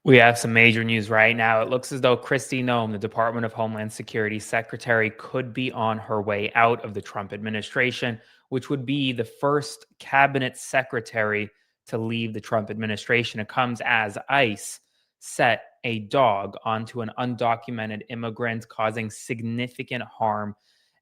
We have some major news right now. It looks as though Kristi Noem, the Department of Homeland Security secretary, could be on her way out of the Trump administration, which would be the first cabinet secretary to leave the Trump administration. It comes as ICE set a dog onto an undocumented immigrant, causing significant harm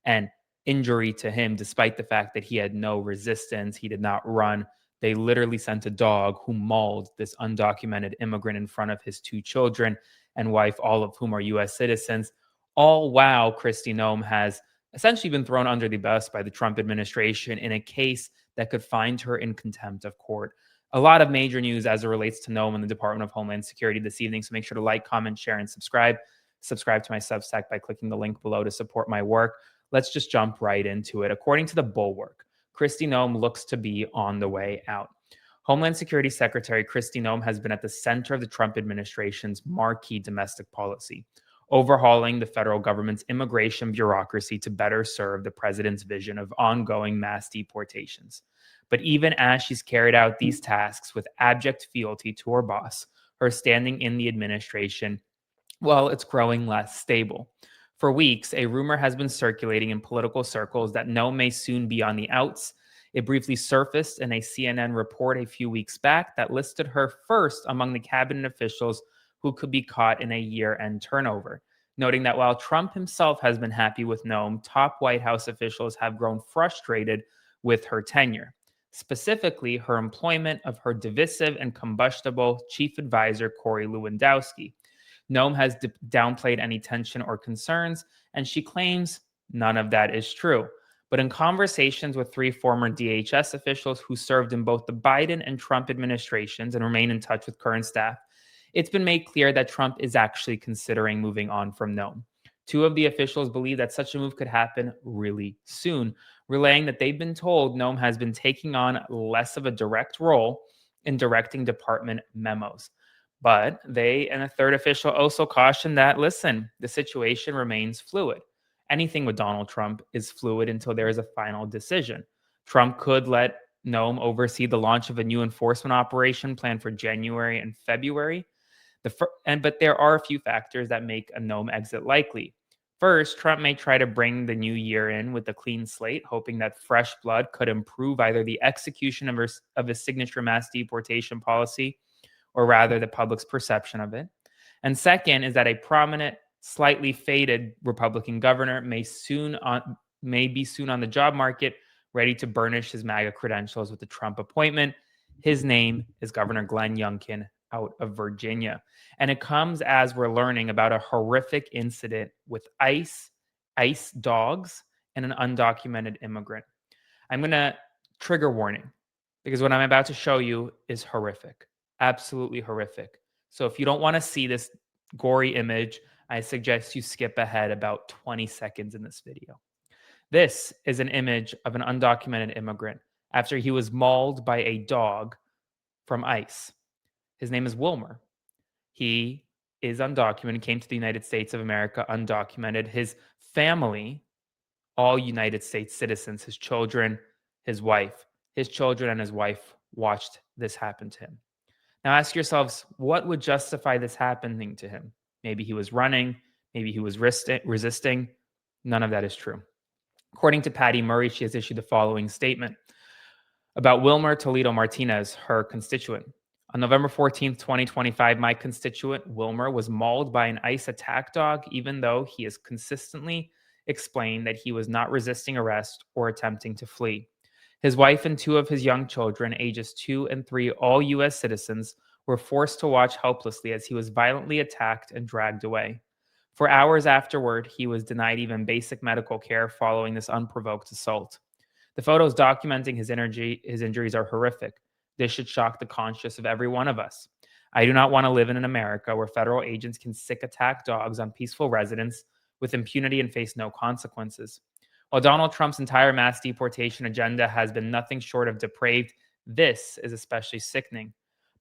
and injury to him, despite the fact that he had no resistance. He did not run. They literally sent a dog who mauled this undocumented immigrant in front of his two children and wife, all of whom are US citizens. All while Kristi Noem has essentially been thrown under the bus by the Trump administration in a case that could find her in contempt of court. A lot of major news as it relates to Noem and the Department of Homeland Security this evening. So make sure to like, comment, share, and subscribe. Subscribe to my Substack by clicking the link below to support my work. Let's just jump right into it. According to the Bulwark, Kristi Noem looks to be on the way out. Homeland Security Secretary Kristi Noem has been at the center of the Trump administration's marquee domestic policy, overhauling the federal government's immigration bureaucracy to better serve the president's vision of ongoing mass deportations. But even as she's carried out these tasks with abject fealty to her boss, her standing in the administration, well, it's growing less stable. For weeks, a rumor has been circulating in political circles that Noem may soon be on the outs. It briefly surfaced in a CNN report a few weeks back that listed her first among the cabinet officials who could be caught in a year-end turnover, noting that while Trump himself has been happy with Noem, top White House officials have grown frustrated with her tenure, specifically her employment of her divisive and combustible chief advisor, Corey Lewandowski. Noem has downplayed any tension or concerns, and she claims none of that is true. But in conversations with three former DHS officials who served in both the Biden and Trump administrations and remain in touch with current staff, it's been made clear that Trump is actually considering moving on from Noem. Two of the officials believe that such a move could happen really soon, relaying that they've been told Noem has been taking on less of a direct role in directing department memos. But they and a third official also cautioned that, listen, the situation remains fluid. Anything with Donald Trump is fluid until there is a final decision. Trump could let Noem oversee the launch of a new enforcement operation planned for January and February. But there are a few factors that make a Noem exit likely. First, Trump may try to bring the new year in with a clean slate, hoping that fresh blood could improve either the execution of his signature mass deportation policy or rather the public's perception of it. And second is that a prominent, slightly faded Republican governor may be soon on the job market, ready to burnish his MAGA credentials with the Trump appointment. His name is Governor Glenn Youngkin out of Virginia. And it comes as we're learning about a horrific incident with ICE dogs, and an undocumented immigrant. I'm going to trigger warning because what I'm about to show you is horrific. Absolutely horrific. So if you don't want to see this gory image, I suggest you skip ahead about 20 seconds in this video. This is an image of an undocumented immigrant after he was mauled by a dog from ICE. His name is Wilmer. He is undocumented, came to the United States of America undocumented. His family, all United States citizens, his children, his wife, his children and his wife watched this happen to him. Now ask yourselves, what would justify this happening to him? Maybe he was running, maybe he was resisting. None of that is true. According to Patty Murray, she has issued the following statement about Wilmer Toledo Martinez, her constituent. On November 14th, 2025, my constituent Wilmer was mauled by an ICE attack dog, even though he has consistently explained that he was not resisting arrest or attempting to flee. His wife and two of his young children, ages 2 and 3, all U.S. citizens, were forced to watch helplessly as he was violently attacked and dragged away. For hours afterward, he was denied even basic medical care following this unprovoked assault. The photos documenting his injuries are horrific. This should shock the conscience of every one of us. I do not want to live in an America where federal agents can sick attack dogs on peaceful residents with impunity and face no consequences. While Donald Trump's entire mass deportation agenda has been nothing short of depraved, this is especially sickening.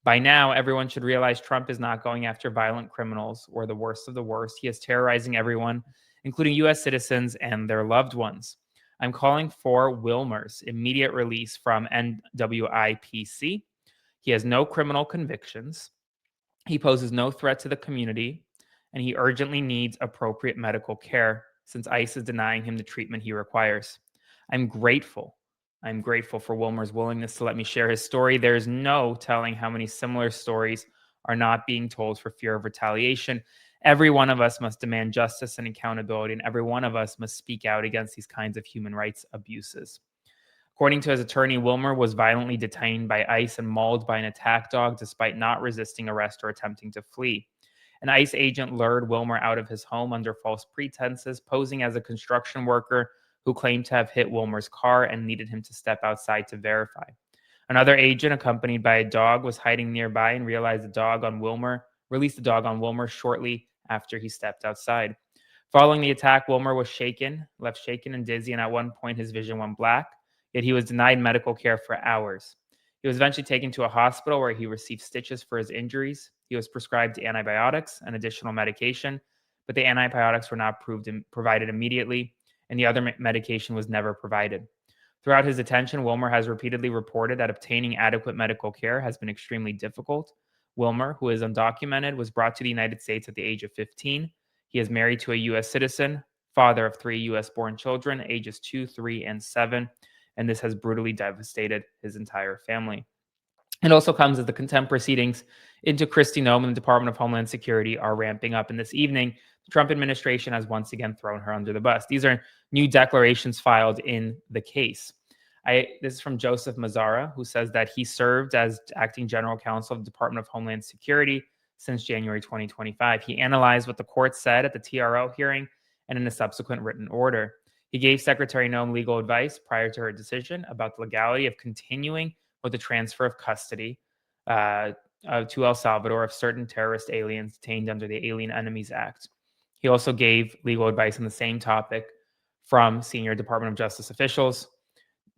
By now, everyone should realize Trump is not going after violent criminals or the worst of the worst. He is terrorizing everyone, including U.S. citizens and their loved ones. I'm calling for Wilmer's immediate release from NWIPC. He has no criminal convictions. He poses no threat to the community, and he urgently needs appropriate medical care since ICE is denying him the treatment he requires. I'm grateful. I'm grateful for Wilmer's willingness to let me share his story. There's no telling how many similar stories are not being told for fear of retaliation. Every one of us must demand justice and accountability, and every one of us must speak out against these kinds of human rights abuses. According to his attorney, Wilmer was violently detained by ICE and mauled by an attack dog despite not resisting arrest or attempting to flee. An ICE agent lured Wilmer out of his home under false pretenses, posing as a construction worker who claimed to have hit Wilmer's car and needed him to step outside to verify. Another agent, accompanied by a dog, was hiding nearby and released the dog on Wilmer shortly after he stepped outside. Following the attack, Wilmer was left shaken and dizzy, and at one point his vision went black, yet he was denied medical care for hours. He was eventually taken to a hospital where he received stitches for his injuries. He was prescribed antibiotics and additional medication, but the antibiotics were not provided immediately, and the other medication was never provided. Throughout his detention, Wilmer has repeatedly reported that obtaining adequate medical care has been extremely difficult. Wilmer, who is undocumented, was brought to the United States at the age of 15. He is married to a U.S. citizen, father of 3 U.S. born children, ages 2, 3, and 7, and this has brutally devastated his entire family. It also comes as the contempt proceedings into Kristi Noem and the Department of Homeland Security are ramping up. And this evening, the Trump administration has once again thrown her under the bus. These are new declarations filed in the case. This is from Joseph Mazzara, who says that he served as acting general counsel of the Department of Homeland Security since January 2025. He analyzed what the court said at the TRO hearing and in a subsequent written order. He gave Secretary Noem legal advice prior to her decision about the legality of continuing with the transfer of custody to El Salvador of certain terrorist aliens detained under the Alien Enemies Act. He also gave legal advice on the same topic from senior Department of Justice officials.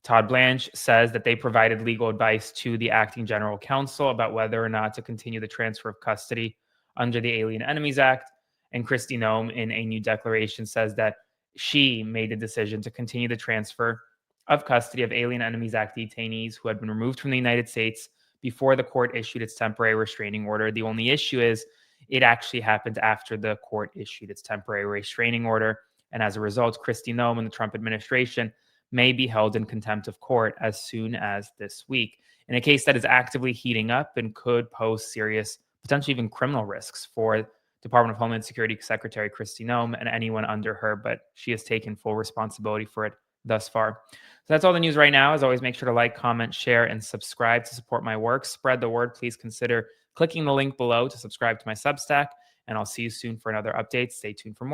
Todd Blanche says that they provided legal advice to the acting general counsel about whether or not to continue the transfer of custody under the Alien Enemies Act. And Kristi Noem, in a new declaration, says that she made a decision to continue the transfer of custody of Alien Enemies Act detainees who had been removed from the United States before the court issued its temporary restraining order. The only issue is it actually happened after the court issued its temporary restraining order. And as a result, Kristi Noem and the Trump administration may be held in contempt of court as soon as this week in a case that is actively heating up and could pose serious, potentially even criminal risks for Department of Homeland Security Secretary Kristi Noem and anyone under her, but she has taken full responsibility for it thus far. So that's all the news right now. As always, make sure to like, comment, share, and subscribe to support my work. Spread the word. Please consider clicking the link below to subscribe to my Substack, and I'll see you soon for another update. Stay tuned for more.